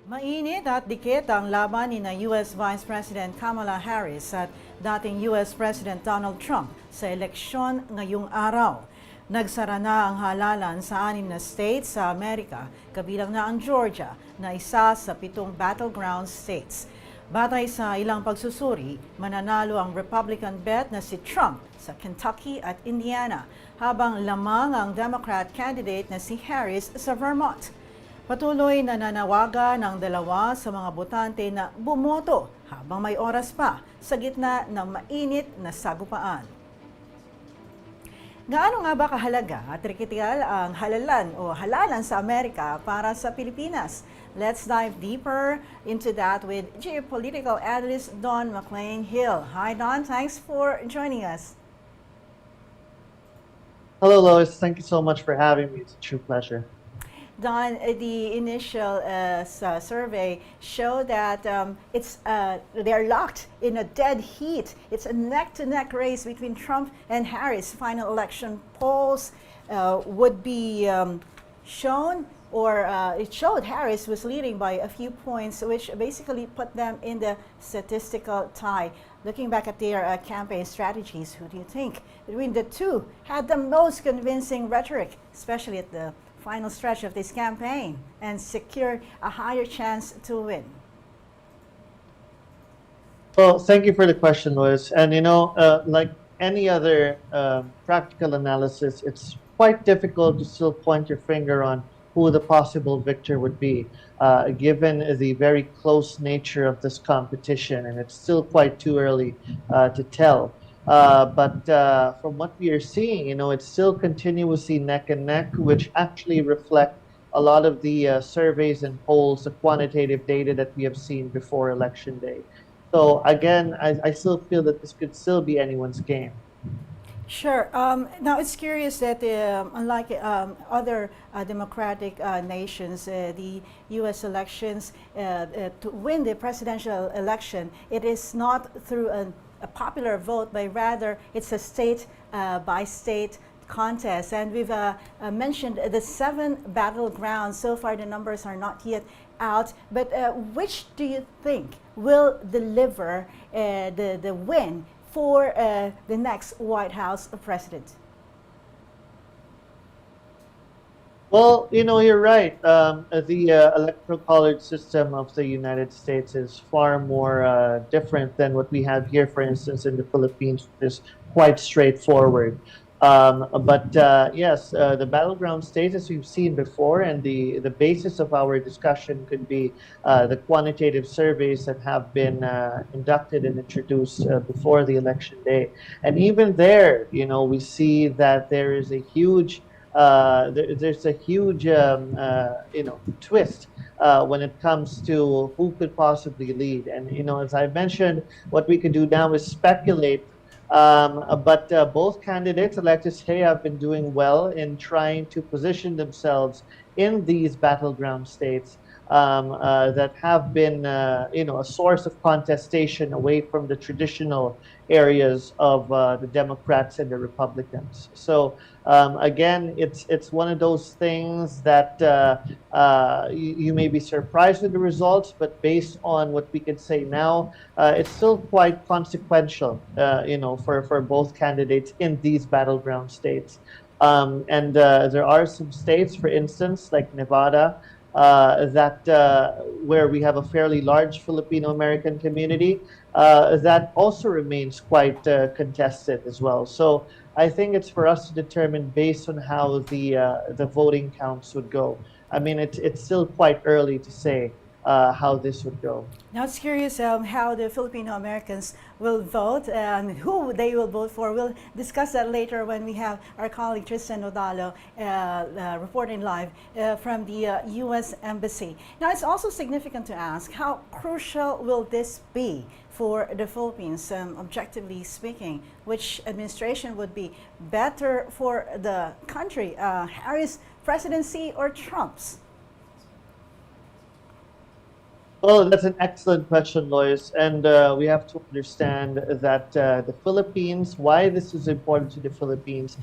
Mainit at dikit ang laban ni US Vice President Kamala Harris at dating US President Donald Trump sa eleksyon ngayong araw. Nagsara na ang halalan sa 6 na states sa Amerika, kabilang na ang Georgia na isa sa 7 battleground states. Batay sa ilang pagsusuri, mananalo ang Republican bet na si Trump sa Kentucky at Indiana, habang lamang ang Democrat candidate na si Harris sa Vermont. Patuloy na nanawagan ng dalawa sa mga botante na bumoto habang may oras pa sa gitna ng mainit na sagupaan. Gaano nga ba kahalaga at kritikal ang halalan sa Amerika para sa Pilipinas? Let's dive deeper into that with Geopolitical Analyst Mclain Gill. Hi Don, thanks for joining us. Hello Lois, thank you so much for having me. It's a true pleasure. Don, the initial survey showed that they're locked in a dead heat. It's a neck-to-neck race between Trump and Harris. Final election polls would be shown, or it showed Harris was leading by a few points, which basically put them in the statistical tie. Looking back at their campaign strategies, who do you think between the two had the most convincing rhetoric, especially at the final stretch of this campaign, and secure a higher chance to win? Well, thank you for the question, Lois. And like any other practical analysis, it's quite difficult to still point your finger on who the possible victor would be, given the very close nature of this competition, and it's still quite too early to tell. But from what we are seeing, it's still continuously neck and neck, which actually reflect a lot of the surveys and polls, the quantitative data that we have seen before Election Day. So again, I still feel that this could still be anyone's game. Sure. Now it's curious that unlike other democratic nations, the U.S. elections, to win the presidential election, it is not through a popular vote, but rather it's a state by state contest. And we've mentioned the 7 battlegrounds. So far the numbers are not yet out, but which do you think will deliver the win for the next White House president? Well, you're right. The electoral college system of the United States is far more different than what we have here, for instance, in the Philippines, which is quite straightforward. But yes, the battleground states, as we've seen before, and the basis of our discussion could be the quantitative surveys that have been inducted and introduced before the election day. And even there, we see that there is a huge there's a huge twist when it comes to who could possibly lead. And as I mentioned, what we could do now is speculate. But both candidates, I'd like to say, have been doing well in trying to position themselves in these battleground states that have been, a source of contestation away from the traditional areas of the Democrats and the Republicans. So again, it's one of those things that you may be surprised with the results, but based on what we can say now, it's still quite consequential, for both candidates in these battleground states. And there are some states, for instance, like Nevada, where we have a fairly large Filipino-American community, that also remains quite contested as well. So I think it's for us to determine based on how the voting counts would go. I mean, it's still quite early to say how this would go. Now it's curious how the Filipino Americans will vote and who they will vote for. We'll discuss that later when we have our colleague Tristan Odalo reporting live from the U.S. Embassy. Now it's also significant to ask, how crucial will this be for the Philippines, objectively speaking? Which administration would be better for the country, Harris' presidency or Trump's? Well, that's an excellent question, Lois. And we have to understand that the Philippines, why this is important to the Philippines,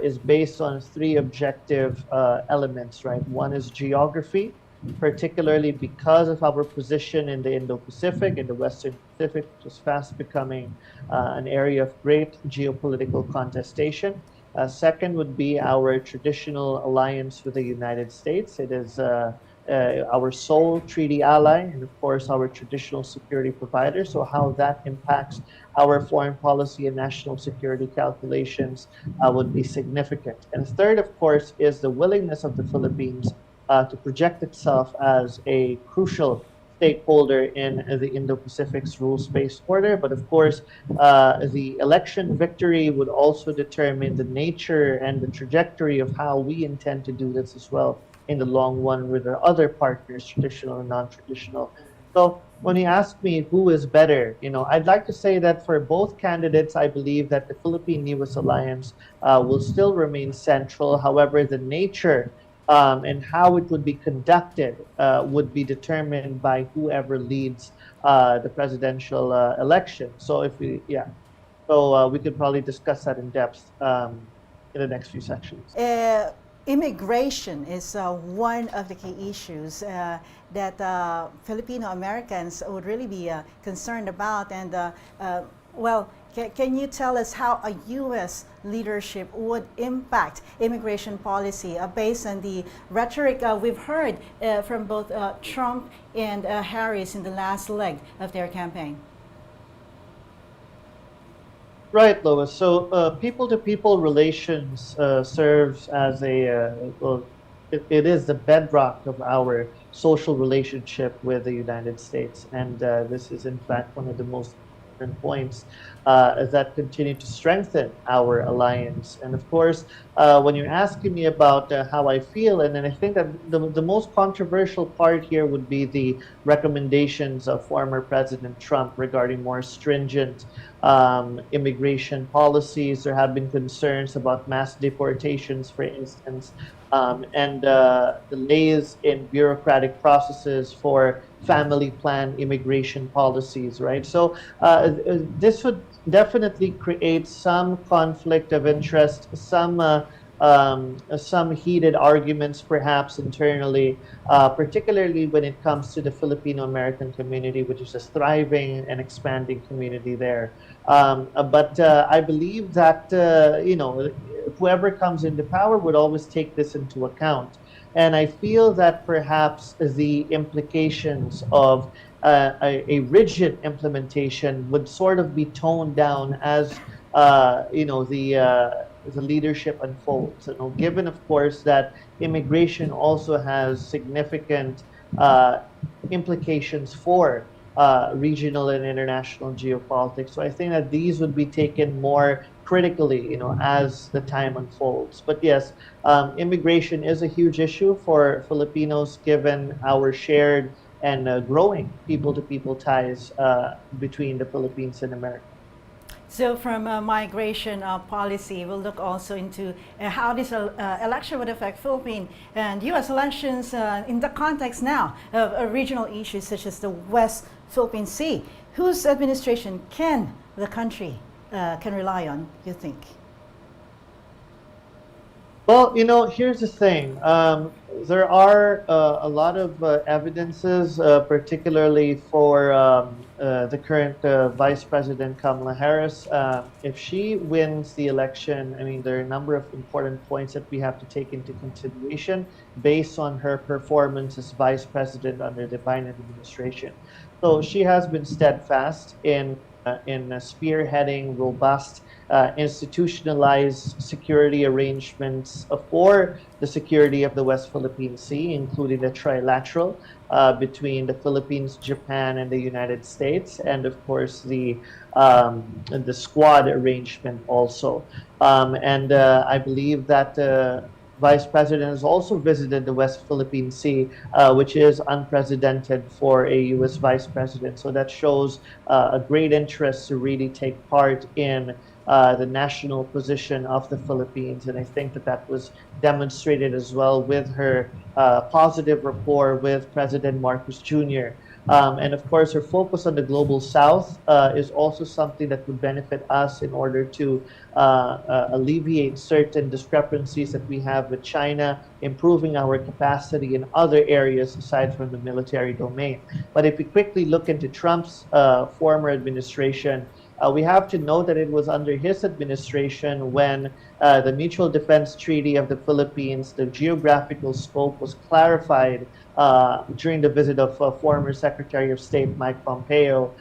is based on 3 objective elements, right? One is geography, particularly because of our position in the Indo-Pacific, in the Western Pacific, which is fast becoming an area of great geopolitical contestation. Second would be our traditional alliance with the United States. It is our sole treaty ally, and of course, our traditional security provider. So, how that impacts our foreign policy and national security calculations would be significant. And third, of course, is the willingness of the Philippines to project itself as a crucial stakeholder in the Indo-Pacific's rules-based order. But of course, the election victory would also determine the nature and the trajectory of how we intend to do this as well in the long run with our other partners, traditional and non-traditional. So when you ask me who is better, I'd like to say that for both candidates, I believe that the Philippine-US alliance will still remain central. However, the nature and how it would be conducted would be determined by whoever leads the presidential election. So we could probably discuss that in depth in the next few sections. Immigration is one of the key issues that Filipino Americans would really be concerned about. And can you tell us how a U.S. leadership would impact immigration policy based on the rhetoric we've heard from both Trump and Harris in the last leg of their campaign? Right, Lois. So people-to-people relations serves as it is the bedrock of our social relationship with the United States. And this is, in fact, one of the most important points that continue to strengthen our alliance. And of course, when you're asking me about how I feel, and then I think that the most controversial part here would be the recommendations of former President Trump regarding more stringent immigration policies. There have been concerns about mass deportations, for instance, and delays in bureaucratic processes for family plan immigration policies, right? So this would definitely create some conflict of interest, some heated arguments perhaps internally, particularly when it comes to the Filipino-American community, which is a thriving and expanding community there. But I believe that, whoever comes into power would always take this into account. And I feel that perhaps the implications of a rigid implementation would sort of be toned down as the leadership unfolds. Given, of course, that immigration also has significant implications for regional and international geopolitics. So I think that these would be taken more critically, as the time unfolds. But yes, immigration is a huge issue for Filipinos, given our shared and growing people-to-people ties between the Philippines and America. So from migration policy, we'll look also into how this election would affect Philippine and U.S. elections in the context now of regional issues such as the West Philippine Sea. Whose administration can the country can rely on, you think? Well, here's the thing. There are a lot of evidences, particularly for the current Vice President Kamala Harris. If she wins the election, I mean, there are a number of important points that we have to take into consideration based on her performance as Vice President under the Biden administration. So she has been steadfast in spearheading robust institutionalized security arrangements for the security of the West Philippine Sea, including the trilateral between the Philippines, Japan, and the United States, and of course the Squad arrangement also. I believe that Vice President has also visited the West Philippine Sea, which is unprecedented for a U.S. Vice President. So that shows a great interest to really take part in the national position of the Philippines. And I think that was demonstrated as well with her positive rapport with President Marcos Jr. And of course, her focus on the global south is also something that would benefit us in order to alleviate certain discrepancies that we have with China, improving our capacity in other areas aside from the military domain. But if we quickly look into Trump's former administration, we have to note that it was under his administration when the Mutual Defense Treaty of the Philippines, the geographical scope was clarified during the visit of former Secretary of State Mike Pompeo,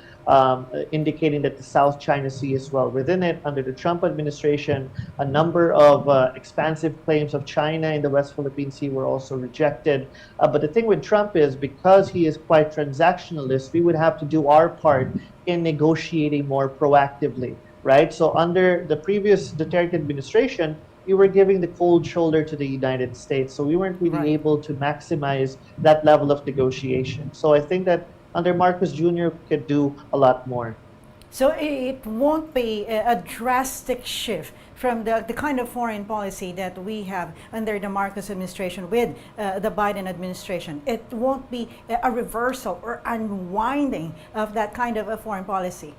indicating that the South China Sea is well within it. Under the Trump administration, a number of expansive claims of China in the West Philippine Sea were also rejected. But the thing with Trump is, because he is quite transactionalist, we would have to do our part in negotiating more proactively, right? So under the previous Duterte administration, we were giving the cold shoulder to the United States. So we weren't really able to maximize that level of negotiation. So I think that under Marcos Jr. could do a lot more. So it won't be a drastic shift from the kind of foreign policy that we have under the Marcos administration with the Biden administration. It won't be a reversal or unwinding of that kind of a foreign policy.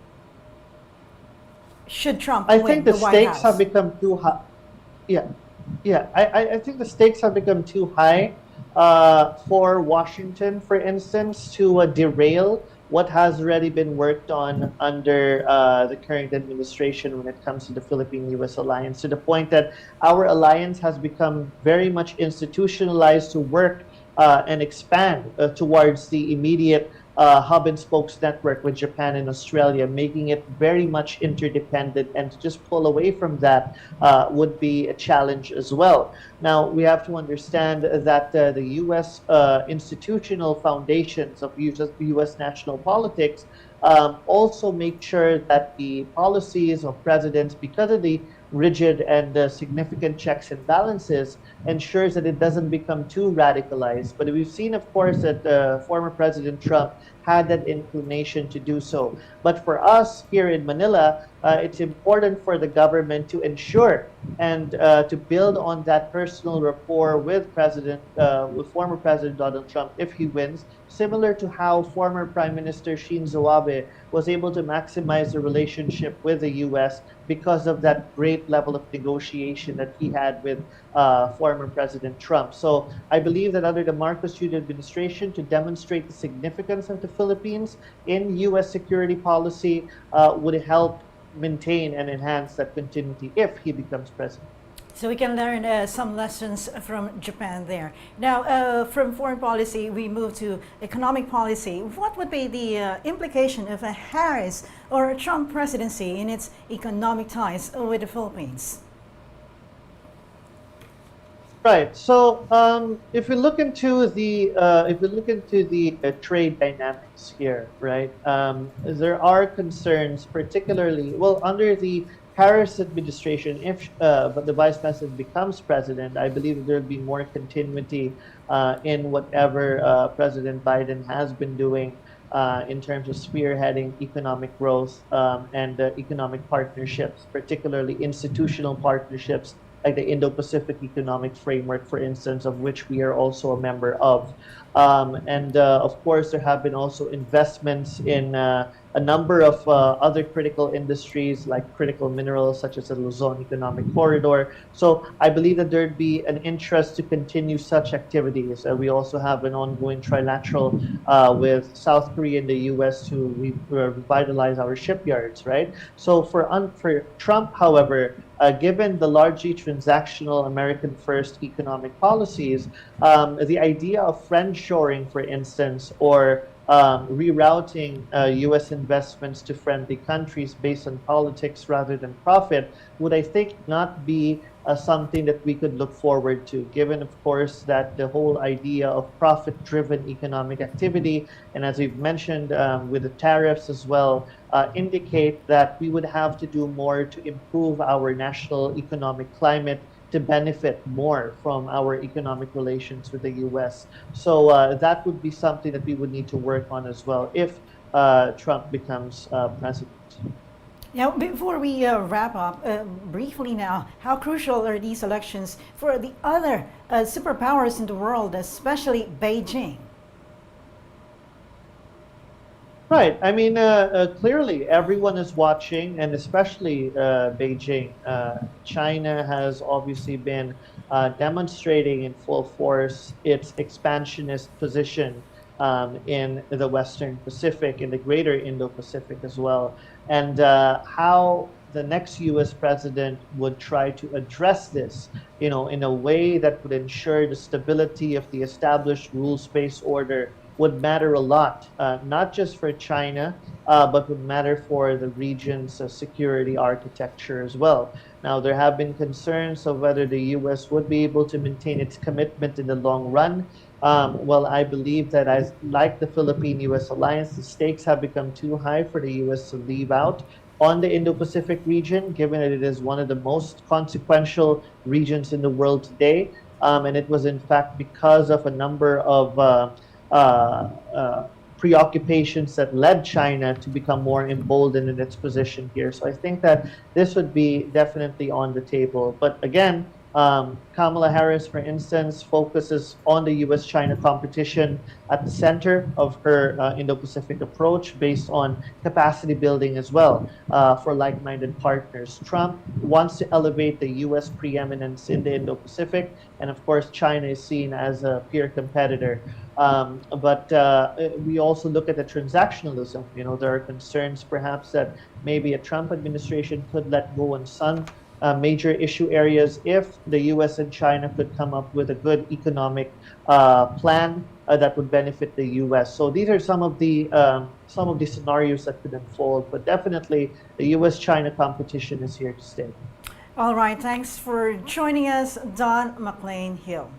Should Trump I win think the the White stakes House? have become too high. Yeah. I think the stakes have become too high for Washington, for instance, to derail what has already been worked on under the current administration when it comes to the Philippine-U.S. alliance, to the point that our alliance has become very much institutionalized to work and expand towards the immediate hub and spokes network with Japan and Australia, making it very much interdependent, and to just pull away from that would be a challenge as well. Now, we have to understand that the U.S. Institutional foundations of U.S. national politics also make sure that the policies of presidents, because of the rigid and significant checks and balances, ensures that it doesn't become too radicalized. But we've seen, of course, that former President Trump had that inclination to do so. But for us here in Manila, it's important for the government to ensure and to build on that personal rapport with former President Donald Trump if he wins, similar to how former Prime Minister Shinzo Abe was able to maximize the relationship with the U.S. because of that great level of negotiation that he had with former President Trump. So I believe that under the Marcos Jr. administration, to demonstrate the significance of the Philippines in U.S. security policy would help maintain and enhance that continuity if he becomes president. So we can learn some lessons from Japan there. Now, from foreign policy, we move to economic policy. What would be the implication of a Harris or a Trump presidency in its economic ties with the Philippines? Right. So, if we look into the trade dynamics here, right, there are concerns, particularly under the Harris administration. If the vice president becomes president, I believe there will be more continuity in whatever President Biden has been doing in terms of spearheading economic growth and economic partnerships, particularly institutional partnerships like the Indo-Pacific Economic Framework, for instance, of which we are also a member of. Of course, there have been also investments in a number of other critical industries like critical minerals such as the Luzon Economic Corridor. So I believe that there'd be an interest to continue such activities. We also have an ongoing trilateral with South Korea and the U.S. to revitalize our shipyards, right? So for Trump, however, given the largely transactional American first economic policies, the idea of friendshoring, for instance, or rerouting U.S. investments to friendly countries based on politics rather than profit would, I think, not be something that we could look forward to, given, of course, that the whole idea of profit-driven economic activity, and as we've mentioned with the tariffs as well, indicate that we would have to do more to improve our national economic climate to benefit more from our economic relations with the U.S. So that would be something that we would need to work on as well if Trump becomes president. Now, before we wrap up, briefly now, how crucial are these elections for the other superpowers in the world, especially Beijing? Right. I mean, clearly everyone is watching, and especially Beijing. China has obviously been demonstrating in full force its expansionist position in the Western Pacific, in the greater Indo-Pacific as well, and how the next U.S. president would try to address this, in a way that would ensure the stability of the established rules-based order would matter a lot, not just for China, but would matter for the region's security architecture as well. Now, there have been concerns of whether the U.S. would be able to maintain its commitment in the long run. Well, I believe that as like the Philippine-U.S. alliance, the stakes have become too high for the U.S. to leave out on the Indo-Pacific region, given that it is one of the most consequential regions in the world today. And it was in fact because of a number of uh, uh, preoccupations that led China to become more emboldened in its position here. So I think that this would be definitely on the table. But again, Kamala Harris, for instance, focuses on the US-China competition at the center of her Indo-Pacific approach based on capacity building as well for like-minded partners. Trump wants to elevate the US preeminence in the Indo-Pacific, and of course, China is seen as a peer competitor. But we also look at the transactionalism. There are concerns perhaps that maybe a Trump administration could let go on some major issue areas if the US and China could come up with a good economic plan that would benefit the US. So these are some of the scenarios that could unfold, but definitely the US-China competition is here to stay. All right, thanks for joining us, Don Mclain Gill.